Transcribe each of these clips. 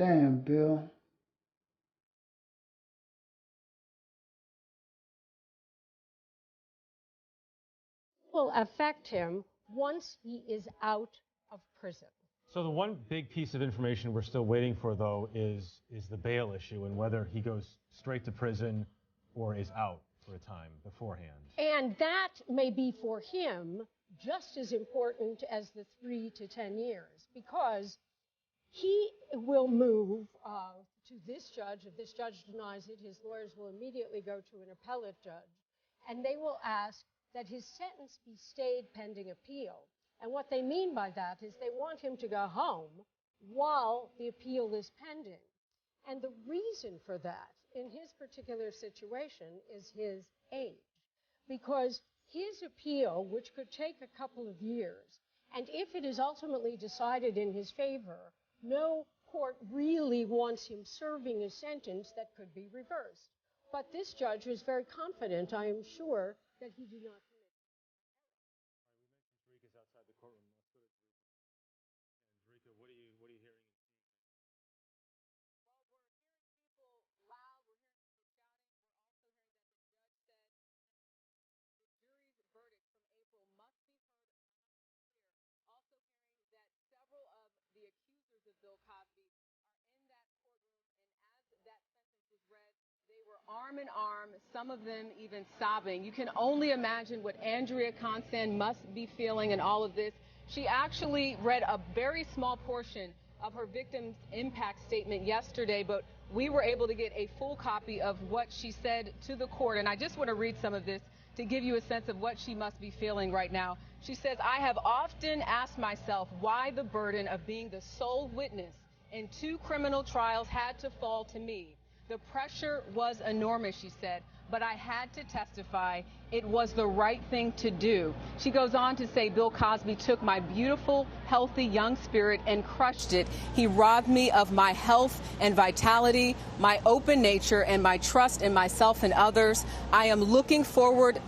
Damn, Bill. Will affect him once he is out of prison. So the one big piece of information we're still waiting for, though, is the bail issue and whether he goes straight to prison or is out for a time beforehand. And that may be for him just as important as the 3 to 10 years, because he will move to this judge. If this judge denies it, his lawyers will immediately go to an appellate judge, and they will ask that his sentence be stayed pending appeal. And what they mean by that is they want him to go home while the appeal is pending. And the reason for that in his particular situation is his age, because his appeal, which could take a couple of years, and if it is ultimately decided in his favor, no court really wants him serving a sentence that could be reversed. But this judge was very confident, I am sure, that he did not commit. We mentioned Jerika's outside the courtroom. Let's go to Jerika. And Jerika, what are you hearing? Well, we're hearing people loud. We're hearing people shouting. We're also hearing that the judge said the jury's verdict from April must be heard here. Also hearing that several of the accusers of Bill Cosby are in that courtroom, and as that sentence was read, they were arm in arm, some of them even sobbing. You can only imagine what Andrea Constand must be feeling in all of this. She actually read a very small portion of her victim's impact statement yesterday, but we were able to get a full copy of what she said to the court. And I just want to read some of this to give you a sense of what she must be feeling right now. She says, "I have often asked myself why the burden of being the sole witness in 2 criminal trials had to fall to me. The pressure was enormous," she said, "but I had to testify. It was the right thing to do." She goes on to say, "Bill Cosby took my beautiful, healthy young spirit and crushed it. He robbed me of my health and vitality, my open nature, and my trust in myself and others. I am looking forward,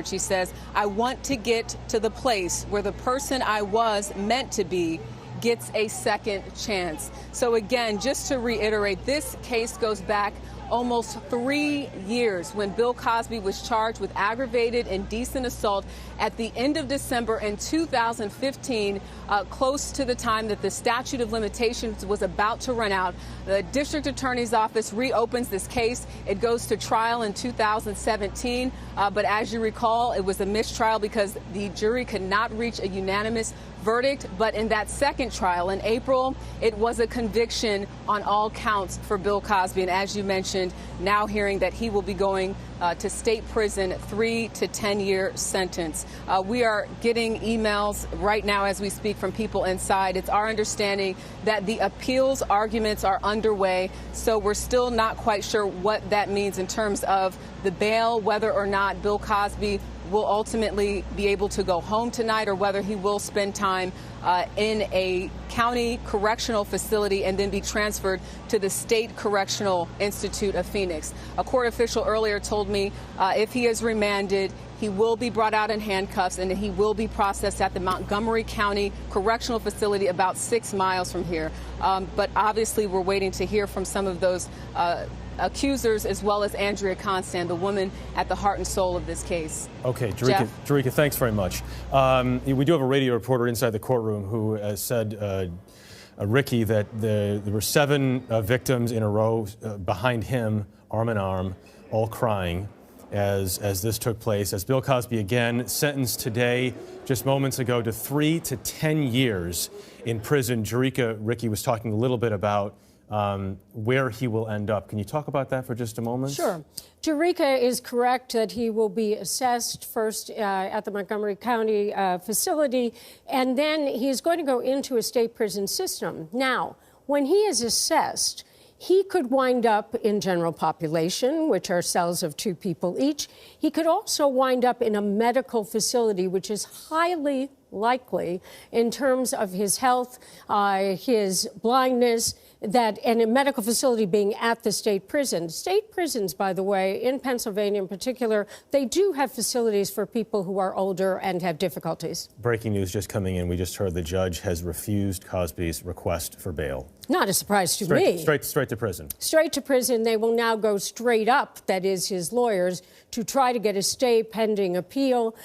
she says. I want to get to the place where the person I was meant to be gets a second chance." So again, just to reiterate, this case goes back almost 3 years when Bill Cosby was charged with aggravated indecent assault at the end of December in 2015, close to the time that the statute of limitations was about to run out. The district attorney's office reopens this case. It goes to trial in 2017, but as you recall, it was a mistrial because the jury could not reach a unanimous verdict. But in that second trial in April, it was a conviction on all counts for Bill Cosby. And as you mentioned, now hearing that he will be going to state prison, 3 to 10-year sentence. We are getting emails right now as we speak from people inside. It's our understanding that the appeals arguments are underway, so we're still not quite sure what that means in terms of the bail, whether or not Bill Cosby will ultimately be able to go home tonight or whether he will spend time in a county correctional facility and then be transferred to the State Correctional Institute of Phoenix. A court official earlier told me if he is remanded, he will be brought out in handcuffs and he will be processed at the Montgomery County Correctional Facility about 6 miles from here. But obviously we're waiting to hear from some of those accusers, as well as Andrea Constand, the woman at the heart and soul of this case. Okay, Jerika, thanks very much. We do have a radio reporter inside the courtroom who said, Ricky, that there were 7 victims in a row behind him, arm in arm, all crying as this took place. As Bill Cosby again sentenced today, just moments ago, to 3 to 10 years in prison. Jerika, Ricky was talking a little bit about where he will end up. Can you talk about that for just a moment? Sure. Jerika is correct that he will be assessed first at the Montgomery County facility, and then he's going to go into a state prison system. Now, when he is assessed, he could wind up in general population, which are cells of 2 people each. He could also wind up in a medical facility, which is highly likely in terms of his health, his blindness, and a medical facility being at the state prison. State prisons, by the way, in Pennsylvania in particular, they do have facilities for people who are older and have difficulties. Breaking news just coming in. We just heard the judge has refused Cosby's request for bail. Not a surprise to me. Straight to prison. Straight to prison. They will now go straight up, that is his lawyers, to try to get a stay pending appeal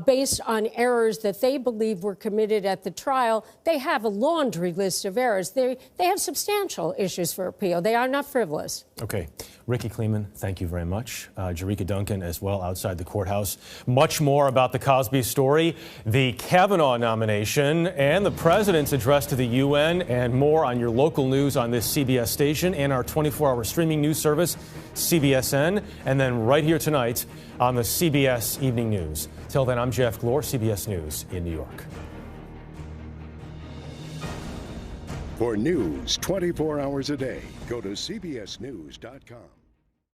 based on errors that they believe were committed at the trial. They have a laundry list of errors. They have substantial issues for appeal. They are not frivolous. Okay. Ricky Kleeman, thank you very much. Jerika Duncan as well outside the courthouse. Much more about the Cosby story, the Kavanaugh nomination, and the president's address to the UN, and more on your local news on this CBS station and our 24-hour streaming news service, CBSN, and then right here tonight on the CBS Evening News. Till then, I'm Jeff Glor, CBS News in New York. For news 24 hours a day, go to cbsnews.com.